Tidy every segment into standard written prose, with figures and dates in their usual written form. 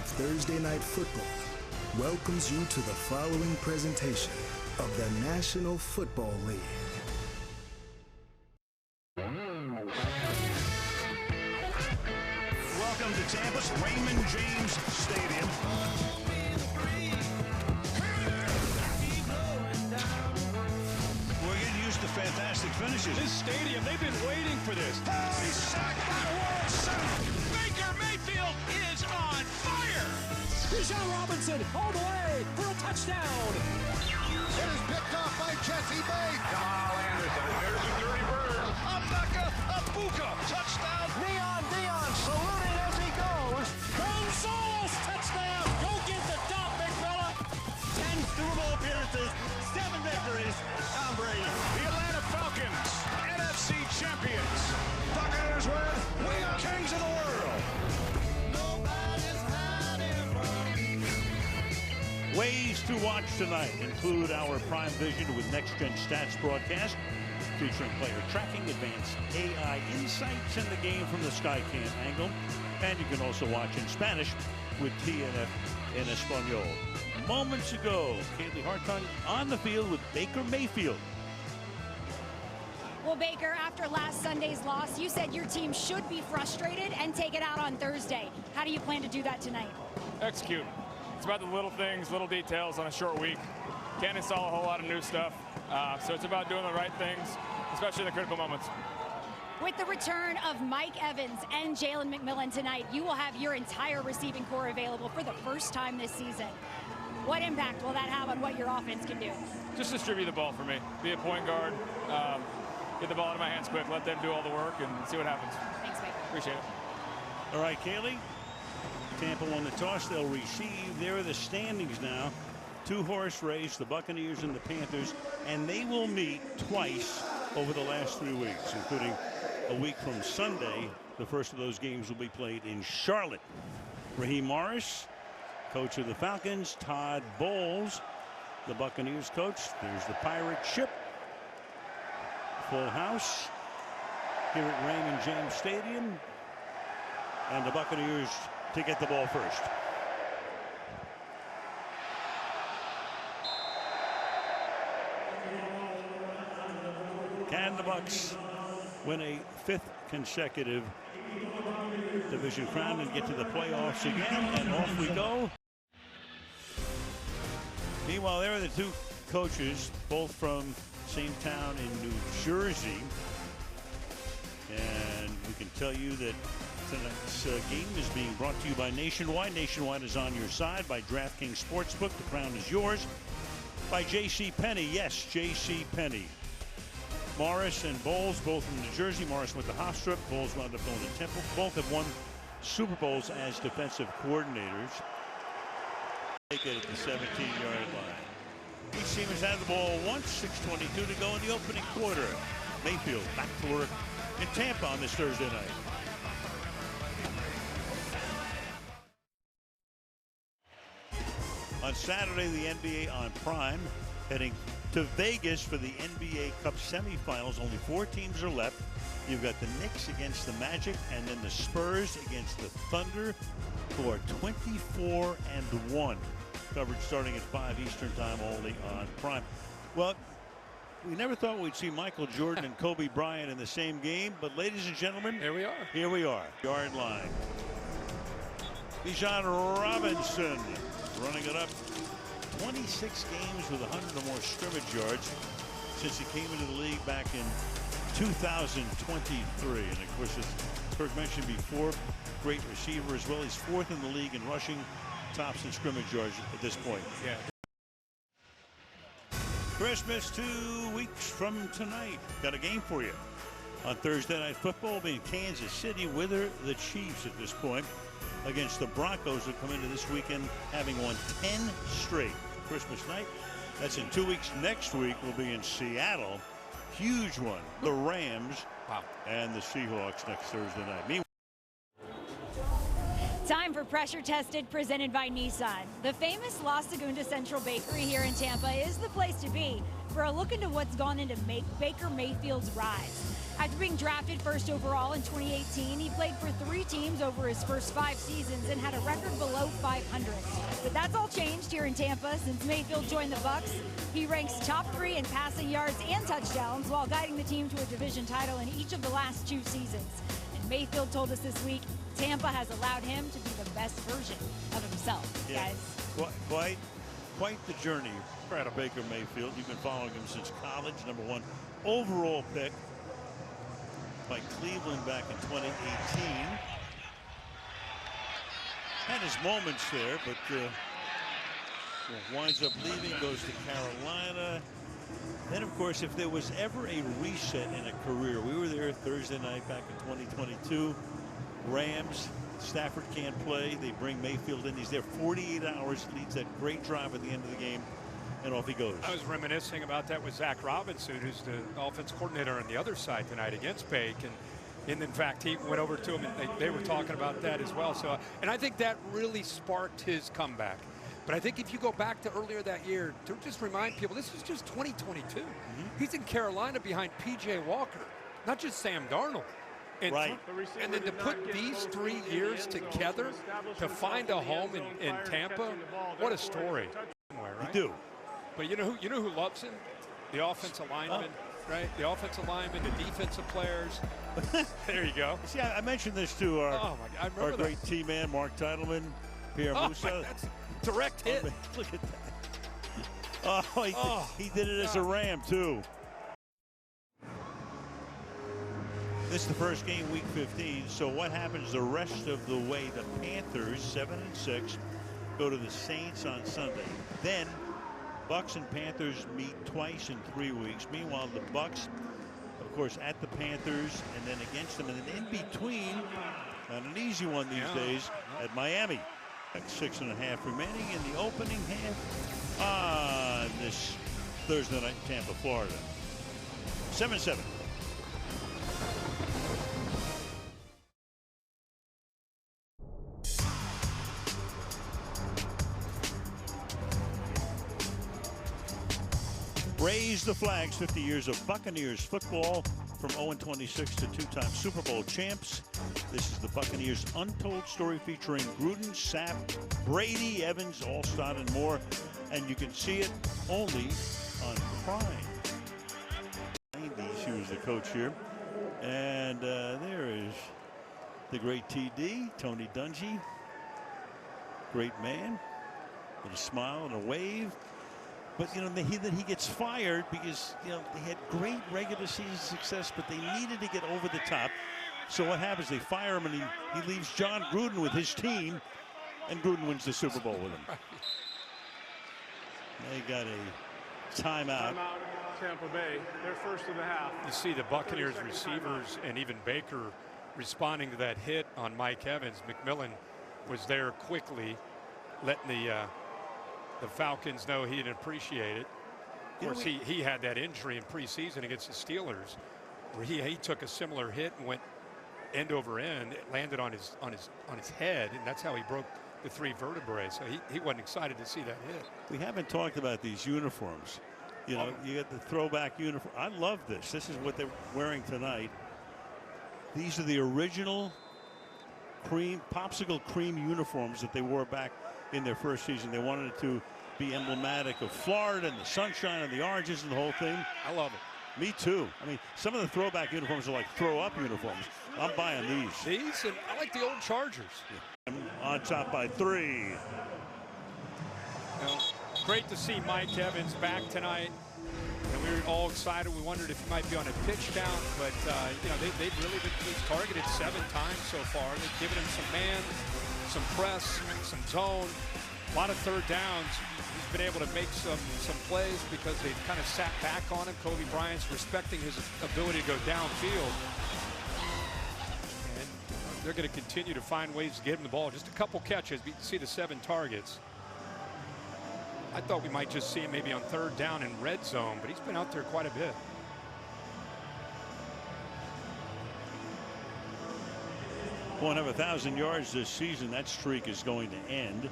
of Thursday Night Football welcomes you to the following presentation of the National Football League. Welcome to Tampa's Raymond James Stadium. We're getting used to fantastic finishes. This stadium, they've been waiting for this. Oh, he's sacked by World Center. Baker Mayfield is on fire. Bijan Robinson all the way for a touchdown. It is picked off by Jesse Bates. Jamal Anderson. There's a dirty bird. Abaka Abuka. Touchdown. Dion saluting as he goes. Gonzalez touchdown. Go get the dot, big fella. 10 Super Bowl appearances, 7 victories. Tom Brady. The Atlanta Falcons, NFC champions. Buccaneers win. We are kings of the world. Ways to watch tonight include our Prime Vision with Next Gen Stats broadcast, featuring player tracking, advanced AI insights, and the game from the Skycam angle. And you can also watch in Spanish with TNF in Espanol. Moments ago, Kaylee Hartung on the field with Baker Mayfield. Well, Baker, after last Sunday's loss, you said your team should be frustrated and take it out on Thursday. How do you plan to do that tonight? Execute. It's about the little things, little details on a short week. Can't install a whole lot of new stuff. So it's about doing the right things, especially in the critical moments. With the return of Mike Evans and Jalen McMillan tonight, you will have your entire receiving core available for the first time this season. What impact will that have on what your offense can do? Just distribute the ball for me. Be a point guard. Get the ball out of my hands quick. Let them do all the work and see what happens. Thanks, Baker. Appreciate it. All right, Kaylee. Tampa won the toss. They'll receive. There are the standings now. 2-horse race, the Buccaneers and the Panthers, and they will meet twice over the last 3 weeks, including a week from Sunday. The first of those games will be played in Charlotte. Raheem Morris, coach of the Falcons. Todd Bowles, the Buccaneers coach. There's the pirate ship. Full house here at Raymond James Stadium. And the Buccaneers to get the ball first. Can the Bucs win a 5th consecutive division crown and get to the playoffs again? And off we go. Meanwhile, there are the two coaches, both from same town in New Jersey. And we can tell you that tonight's game is being brought to you by Nationwide. Nationwide is on your side. By DraftKings Sportsbook, the crown is yours. By JCPenney, yes, JCPenney. Morris and Bowles, both from New Jersey. Morris went to Hofstra. Bowles wound up going to Temple. Both have won Super Bowls as defensive coordinators. Take it at the 17-yard line. Each team has had the ball once. 6:22 to go in the opening quarter. Mayfield back to work in Tampa on this Thursday night. On Saturday, the NBA on Prime, heading to Vegas for the NBA Cup semifinals. Only 4 teams are left. You've got the Knicks against the Magic, and then the Spurs against the Thunder, who are 24-1. Coverage starting at 5 Eastern time only on Prime. Well, we never thought we'd see Michael Jordan and Kobe Bryant in the same game, but ladies and gentlemen, Here we are. Here we are. Yard line. Bijan Robinson running it up. 26 games with 100 or more scrimmage yards since he came into the league back in 2023. And of course, as Kirk mentioned before, great receiver as well. He's 4th in the league in rushing, tops in scrimmage yards at this point. Yeah. Christmas 2 weeks from tonight. Got a game for you. On Thursday Night Football, being Kansas City with the Chiefs at this point against the Broncos, who come into this weekend having won 10 straight. Christmas night. That's in 2 weeks. Next week we'll be in Seattle. Huge one. The Rams and the Seahawks next Thursday night. Meanwhile, Time for Pressure Tested, presented by Nissan. The famous La Segunda Central Bakery here in Tampa is the place to be for a look into what's gone into Baker Mayfield's rise. After being drafted first overall in 2018, he played for 3 teams over his first 5 seasons and had a record below 500. But that's all changed here in Tampa since Mayfield joined the Bucs. He ranks top 3 in passing yards and touchdowns while guiding the team to a division title in each of the last 2 seasons. And Mayfield told us this week, Tampa has allowed him to be the best version of himself, guys. Quite the journey for Baker Mayfield. You've been following him since college, #1 overall pick by Cleveland back in 2018. Had his moments there, but winds up leaving, goes to Carolina. Then, of course, if there was ever a reset in a career, we were there Thursday night back in 2022. Rams, Stafford can't play. They bring Mayfield in. He's there 48 hours, leads that great drive at the end of the game, and off he goes. I was reminiscing about that with Zach Robinson, who's the offense coordinator on the other side tonight against Bake. And in fact, he went over to him, and they were talking about that as well. So, and I think that really sparked his comeback. But I think if you go back to earlier that year, to just remind people, this is just 2022. He's in Carolina behind P.J. Walker, not just Sam Darnold. And, and then to put these 3 years together to find a home in Tampa, what a story. You do. But you know who loves him? The offensive lineman, right? The offensive lineman, the defensive players. There you go. See, I mentioned this to our great team man, Mark Titleman, Pierre Musa. That's a direct hit. Look at that. He did it as a Ram, too. This is the first game, week 15. So what happens the rest of the way? The Panthers, 7-6, go to the Saints on Sunday. Then Bucs and Panthers meet twice in 3 weeks. Meanwhile, the Bucs, of course, at the Panthers and then against them. And then in between, not an easy one these days, at Miami. 6.5 remaining in the opening half on this Thursday night in Tampa, Florida. 7-7. Raise the flags. 50 years of Buccaneers football, from 0-26 to 2-time Super Bowl champs. This is the Buccaneers Untold Story featuring Gruden, Sapp, Brady, Evans, Allstott, and more. And you can see it only on Prime. She was the coach here. And there is the great TD, Tony Dungy. Great man. With a smile and a wave. But, you know, that he gets fired because, you know, they had great regular season success, but they needed to get over the top. So what happens? They fire him, and he leaves John Gruden with his team, and Gruden wins the Super Bowl with him. They got a timeout. Tampa Bay, their first of the half. You see the Buccaneers receivers and even Baker responding to that hit on Mike Evans. McMillan was there quickly, letting the Falcons know he didn't appreciate it. Of course, he had that injury in preseason against the Steelers, where he took a similar hit and went end over end. It landed on his head, and that's how he broke the 3 vertebrae. So he wasn't excited to see that hit. We haven't talked about these uniforms. You know, you get the throwback uniform. I love this. This is what they're wearing tonight. These are the original popsicle cream uniforms that they wore back in their first season. They wanted it to be emblematic of Florida and the sunshine and the oranges and the whole thing. I love it. Me too. I mean, some of the throwback uniforms are like throw-up uniforms. I'm buying these. These, and I like the old Chargers. Yeah. On top by 3. You know, great to see Mike Evans back tonight. And we were all excited. We wondered if he might be on a pitch count, but you know, they've really been targeted 7 times so far. They've given him some man, some press, some zone, a lot of third downs. He's been able to make some plays because they've kind of sat back on him. Kobe Bryant's respecting his ability to go downfield. And they're going to continue to find ways to get him the ball. Just a couple catches, but you can see the 7 targets. I thought we might just see him maybe on third down in red zone, but he's been out there quite a bit. Won't have 1,000 yards this season. That streak is going to end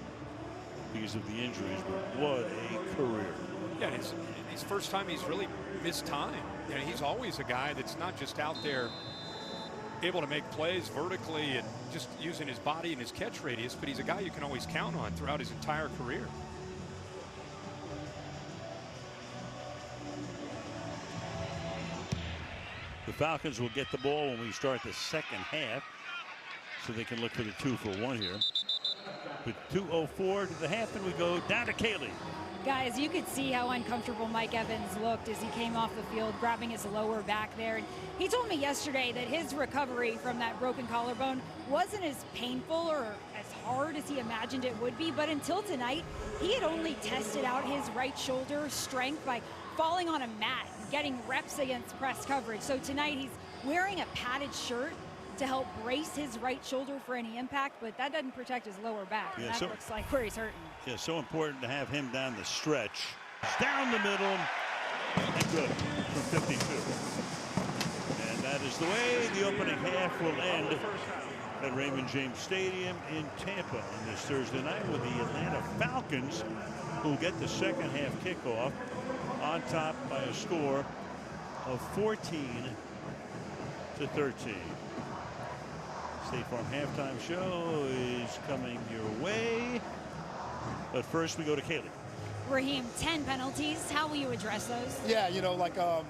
because of the injuries, but what a career. Yeah, it's his first time he's really missed time. You know, he's always a guy that's not just out there able to make plays vertically and just using his body and his catch radius, but he's a guy you can always count on throughout his entire career. The Falcons will get the ball when we start the second half, so they can look for the 2-for-1 here. With 2:04 to the half, and we go down to Kaylee. Guys, you could see how uncomfortable Mike Evans looked as he came off the field, grabbing his lower back there. And he told me yesterday that his recovery from that broken collarbone wasn't as painful or as hard as he imagined it would be. But until tonight, he had only tested out his right shoulder strength by falling on a mat and getting reps against press coverage. So tonight he's wearing a padded shirt to help brace his right shoulder for any impact, but that doesn't protect his lower back. Yeah, and that looks like where he's hurting. Yeah, so important to have him down the stretch. Down the middle, and good from 52. And that is the way the opening half will end at Raymond James Stadium in Tampa on this Thursday night, with the Atlanta Falcons, who get the second half kickoff on top by a score of 14-13. State Farm halftime show is coming your way. But first we go to Kaylee. Raheem, 10 penalties. How will you address those? Yeah, you know, like the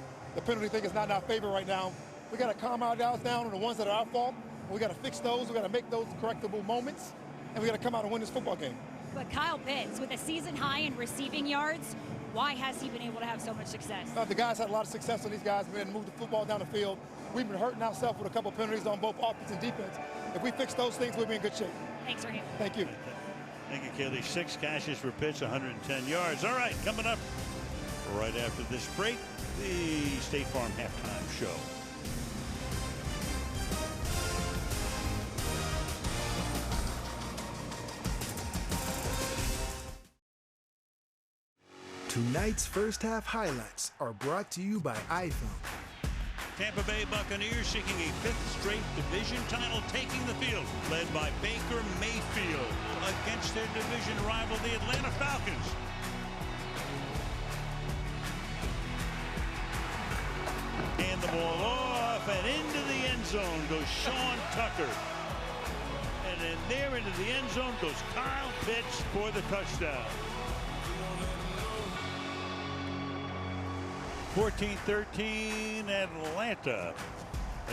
penalty thing is not in our favor right now. We got to calm our doubts down on the ones that are our fault. We got to fix those. We got to make those correctable moments. And we got to come out and win this football game. But Kyle Pitts, with a season high in receiving yards, why has he been able to have so much success? The guys had a lot of success on these guys. We had to move the football down the field. We've been hurting ourselves with a couple penalties on both offense and defense. If we fix those things, we'll be in good shape. Thanks, Raheem. Thank you. Thank you, Kaylee. 6 catches for Pitts, 110 yards. All right, coming up right after this break, the State Farm halftime show. Tonight's first half highlights are brought to you by iPhone. Tampa Bay Buccaneers seeking a 5th straight division title, taking the field, led by Baker Mayfield against their division rival, the Atlanta Falcons. And the ball off and into the end zone goes Sean Tucker. And then there into the end zone goes Kyle Pitts for the touchdown. 14-13 Atlanta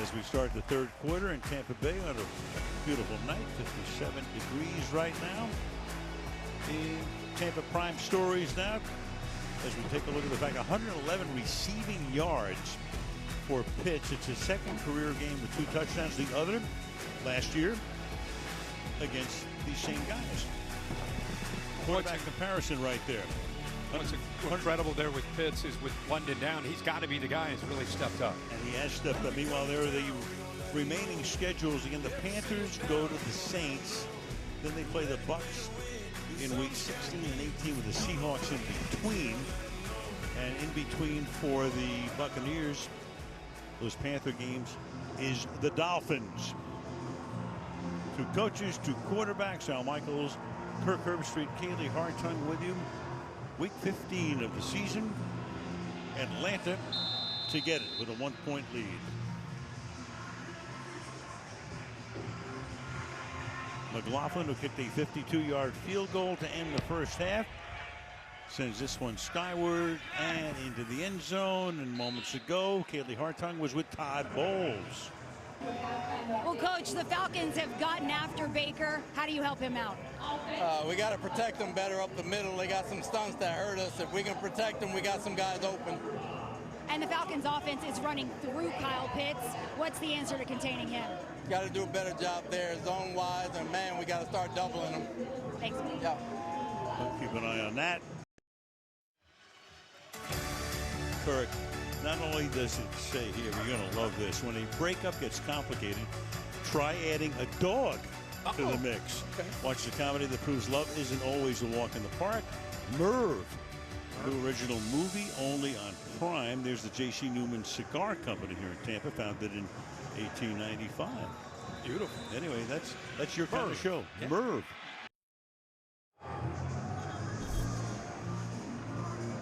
as we start the third quarter in Tampa Bay on a beautiful night. 57 degrees right now. In Tampa Prime Stories now as we take a look at the fact 111 receiving yards for Pitts. It's his second career game with 2 touchdowns. The other last year against these same guys. Quarterback comparison right there. What's incredible there with Pitts is with London down, he's got to be the guy who's really stepped up. And he has stepped up. Meanwhile, there are the remaining schedules. Again, the Panthers go to the Saints. Then they play the Bucs in week 16 and 18 with the Seahawks in between. And in between for the Buccaneers, those Panther games, is the Dolphins. 2 coaches, 2 quarterbacks. Al Michaels, Kirk Herbstreit, Kaylee Hartung with you. Week 15 of the season. Atlanta to get it with a 1-point lead. McLaughlin, who kicked a 52-yard field goal to end the first half, sends this one skyward and into the end zone. And moments ago, Kaylee Hartung was with Todd Bowles. Well, Coach, the Falcons have gotten after Baker. How do you help him out? We got to protect them better up the middle. They got some stunts that hurt us. If we can protect them, we got some guys open. And the Falcons offense is running through Kyle Pitts. What's the answer to containing him? Got to do a better job there zone-wise, and, man, we got to start doubling them. Thanks. Yeah. We'll keep an eye on that. Kirk, not only does it say here, you're going to love this, when a breakup gets complicated, try adding a dog to the mix. Okay. Watch the comedy that proves love isn't always a walk in the park. Merv, new original movie only on Prime. There's the J.C. Newman Cigar Company here in Tampa, founded in 1895. Beautiful. Anyway, that's your kind of show. Yeah. Merv.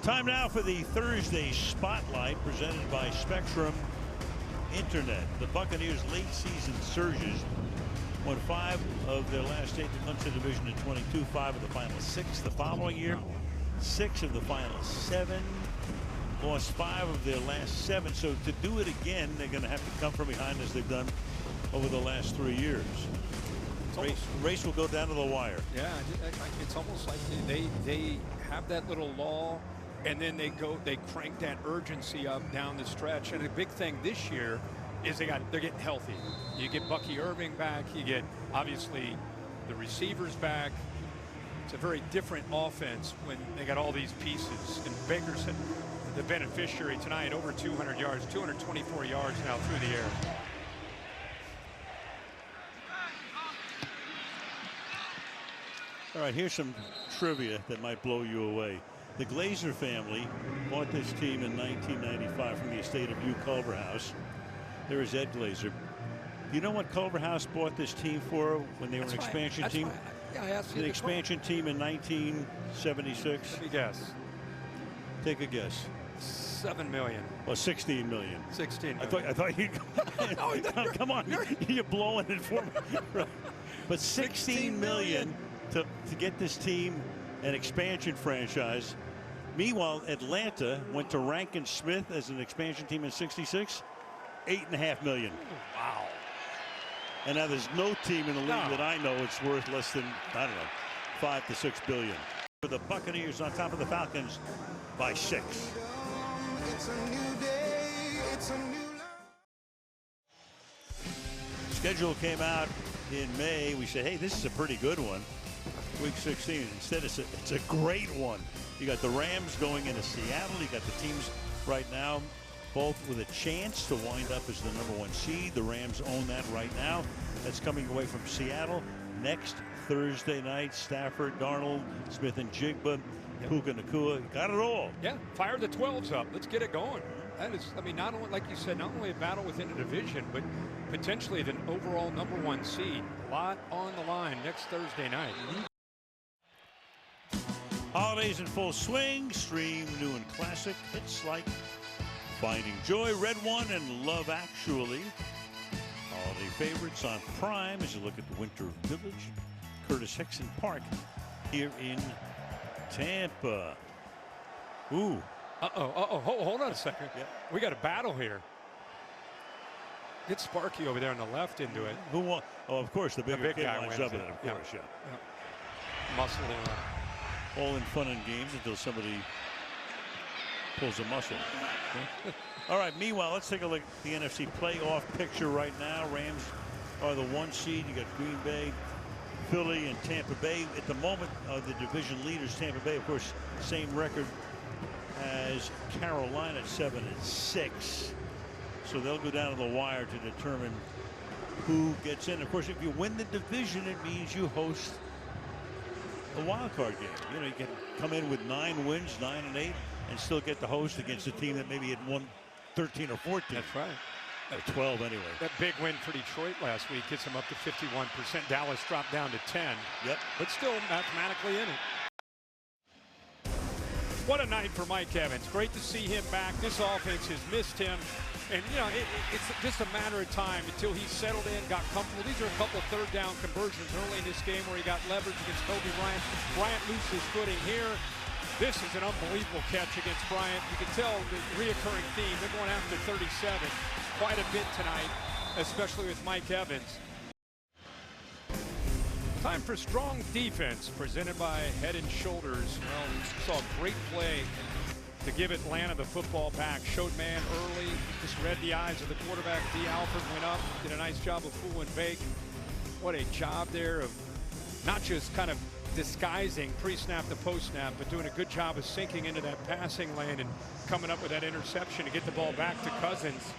Time now for the Thursday Spotlight presented by Spectrum Internet. The Buccaneers' late season surges won 5 of their last 8 to clinch the division in 22, 5 of the final 6 the following year, 6 of the final 7, lost 5 of their last 7. So to do it again, they're going to have to come from behind as they've done over the last 3 years. Race will go down to the wire. Yeah, it's almost like they have that little lull, and then they crank that urgency up down the stretch. And the big thing this year is they're getting healthy. You get Bucky Irving back, you get obviously the receivers back. It's a very different offense when they got all these pieces. And Baker's the beneficiary tonight, over 200 yards, 224 yards now through the air. All right, here's some trivia that might blow you away. The Glazer family bought this team in 1995 from the estate of Hugh Culverhouse. There is Ed Glazer. Do you know what Culverhouse bought this team for when they were an expansion team? I asked you the expansion team in 1976. Let me guess. Take a guess. $7 million. Well, $16 million. 16 million. I thought you'd come on. You're blowing it for me. Right. But $16 million to get this team an expansion franchise. Meanwhile, Atlanta went to Rankin Smith as an expansion team in '66. $8.5 million. Wow. And now there's no team in the league that I know it's worth less than, I don't know, $5 to $6 billion. For the Buccaneers on top of the Falcons by 6. It's a new day. It's a new Schedule came out in May. We said, hey, this is a pretty good one. Week 16. Instead, it's a great one. You got the Rams going into Seattle. You got the teams right now both with a chance to wind up as the #1 seed. The Rams own that right now. That's coming away from Seattle. Next Thursday night, Stafford, Darnold, Smith and Jigba, Puka Nacua. Got it all. Yeah, fire the 12s up. Let's get it going. That is, I mean, not only, like you said, not only a battle within the division, but potentially the overall #1 seed. A lot on the line next Thursday night. Holidays in full swing. Stream new and classic hits like Finding Joy, Red One, and Love Actually. Holiday favorites on Prime as you look at the Winter Village, Curtis Hickson Park here in Tampa. Ooh. Hold on a second. Yeah. We got a battle here. Get Sparky over there on the left into it. Who won? Oh, of course, the big guy wins up in it. it, of course, yeah. Muscle. All in fun and games until somebody pulls a muscle. Okay. All right, meanwhile, let's take a look at the NFC playoff picture right now. Rams are the 1 seed. You got Green Bay, Philly, and Tampa Bay. At the moment, the division leaders, Tampa Bay, of course, same record as Carolina, 7-6. So they'll go down to the wire to determine who gets in. Of course, if you win the division, it means you host a wild card game. You know, you can come in with 9 wins, 9-8, and still get the host against a team that maybe had won 13 or 14. That's right. Or 12 anyway. That big win for Detroit last week gets them up to 51%. Dallas dropped down to 10. Yep. But still mathematically in it. What a night for Mike Evans. Great to see him back. This offense has missed him. And, you know, it's just a matter of time until he's settled in, got comfortable. These are a couple of third down conversions early in this game where he got leverage against Kobe Bryant. Bryant loses his footing here. This is an unbelievable catch against Bryant. You can tell the reoccurring theme. They're going after 37 quite a bit tonight, especially with Mike Evans. Time for strong defense presented by Head and Shoulders. Well, we saw a great play to give Atlanta the football back. Showed man early, just read the eyes of the quarterback. D. Alford went up, did a nice job of fool and bake. What a job there of not just kind of disguising pre-snap to post-snap, but doing a good job of sinking into that passing lane and coming up with that interception to get the ball back to Cousins.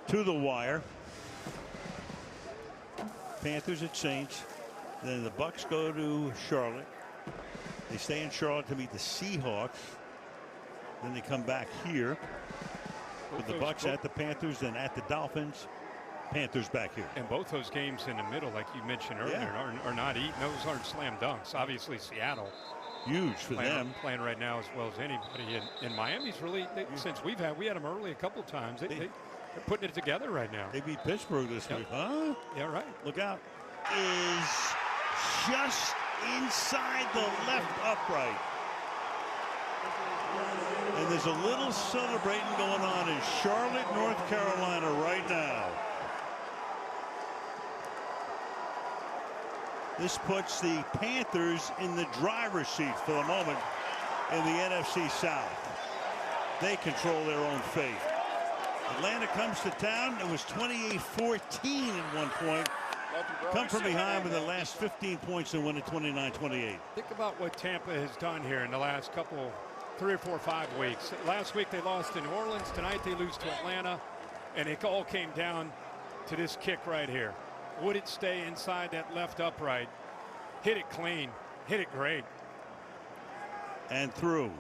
To the wire. Panthers at Saints. Then the Bucs go to Charlotte. They stay in Charlotte to meet the Seahawks. Then they come back here with the Bucs at the Panthers, then at the Dolphins. Panthers back here. And both those games in the middle, like you mentioned earlier, are not eaten. Those aren't slam dunks. Obviously, Seattle Huge for them. Playing right now as well as anybody. And Miami's really, since we had them early a couple of times, they're putting it together right now. They beat Pittsburgh this week, huh? Yeah, right. Look out. Is just inside the left upright. And there's a little celebrating going on in Charlotte, North Carolina right now. This puts the Panthers in the driver's seat for the moment in the NFC South. They control their own fate. Atlanta comes to town. It was 28-14 at one point. Come from behind with the last 15 points and win it 29-28. Think about what Tampa has done here in the last 3 or 4 or 5 weeks. Last week they lost to New Orleans. Tonight they lose to Atlanta. And it all came down to this kick right here. Would it stay inside that left upright? Hit it clean. Hit it great. And through.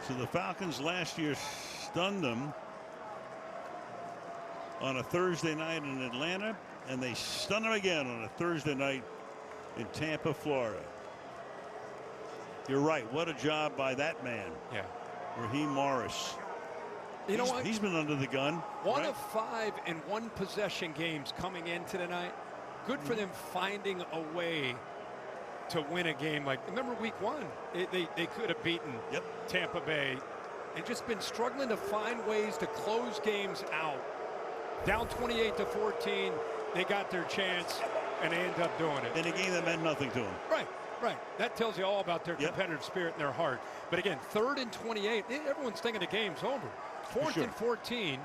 So the Falcons last year stunned them on a Thursday night in Atlanta, and they stun them again on a Thursday night in Tampa, Florida. You're right. What a job by that man. Yeah. Raheem Morris. You know what? He's been under the gun. One of 5 in one possession games coming into tonight. Good for them finding a way to win a game. Like, remember week 1? They could have beaten Tampa Bay and just been struggling to find ways to close games out. Down 28-14, they got their chance and they end up doing it. In a game that meant nothing to them. Right. That tells you all about their competitive spirit and their heart. But again, 3rd and 28, everyone's thinking the game's over. 4th and 14,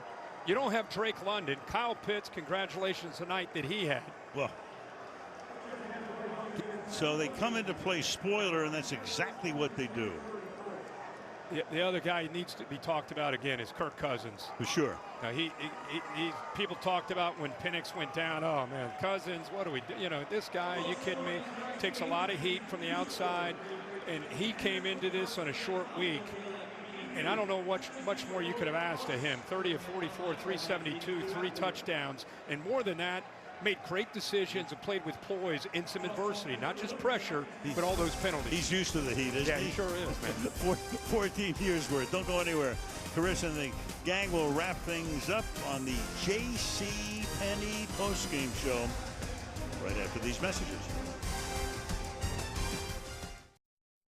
you don't have Drake London. Kyle Pitts, congratulations tonight that he had. Well, so they come into play spoiler, and that's exactly what they do. The other guy who needs to be talked about again is Kirk Cousins. For sure. Now people talked about when Penix went down. Oh man, Cousins, what do we do? You know, this guy, you kidding me? Takes a lot of heat from the outside, and he came into this on a short week. And I don't know much more you could have asked of him. 30 of 44, 372, 3 touchdowns, and more than that, made great decisions and played with poise in some adversity, not just pressure, but all those penalties. He's used to the heat, isn't he? Yeah, he sure is, man. 14 years worth. Don't go anywhere. Carissa and the gang will wrap things up on the J.C. Penney postgame show right after these messages.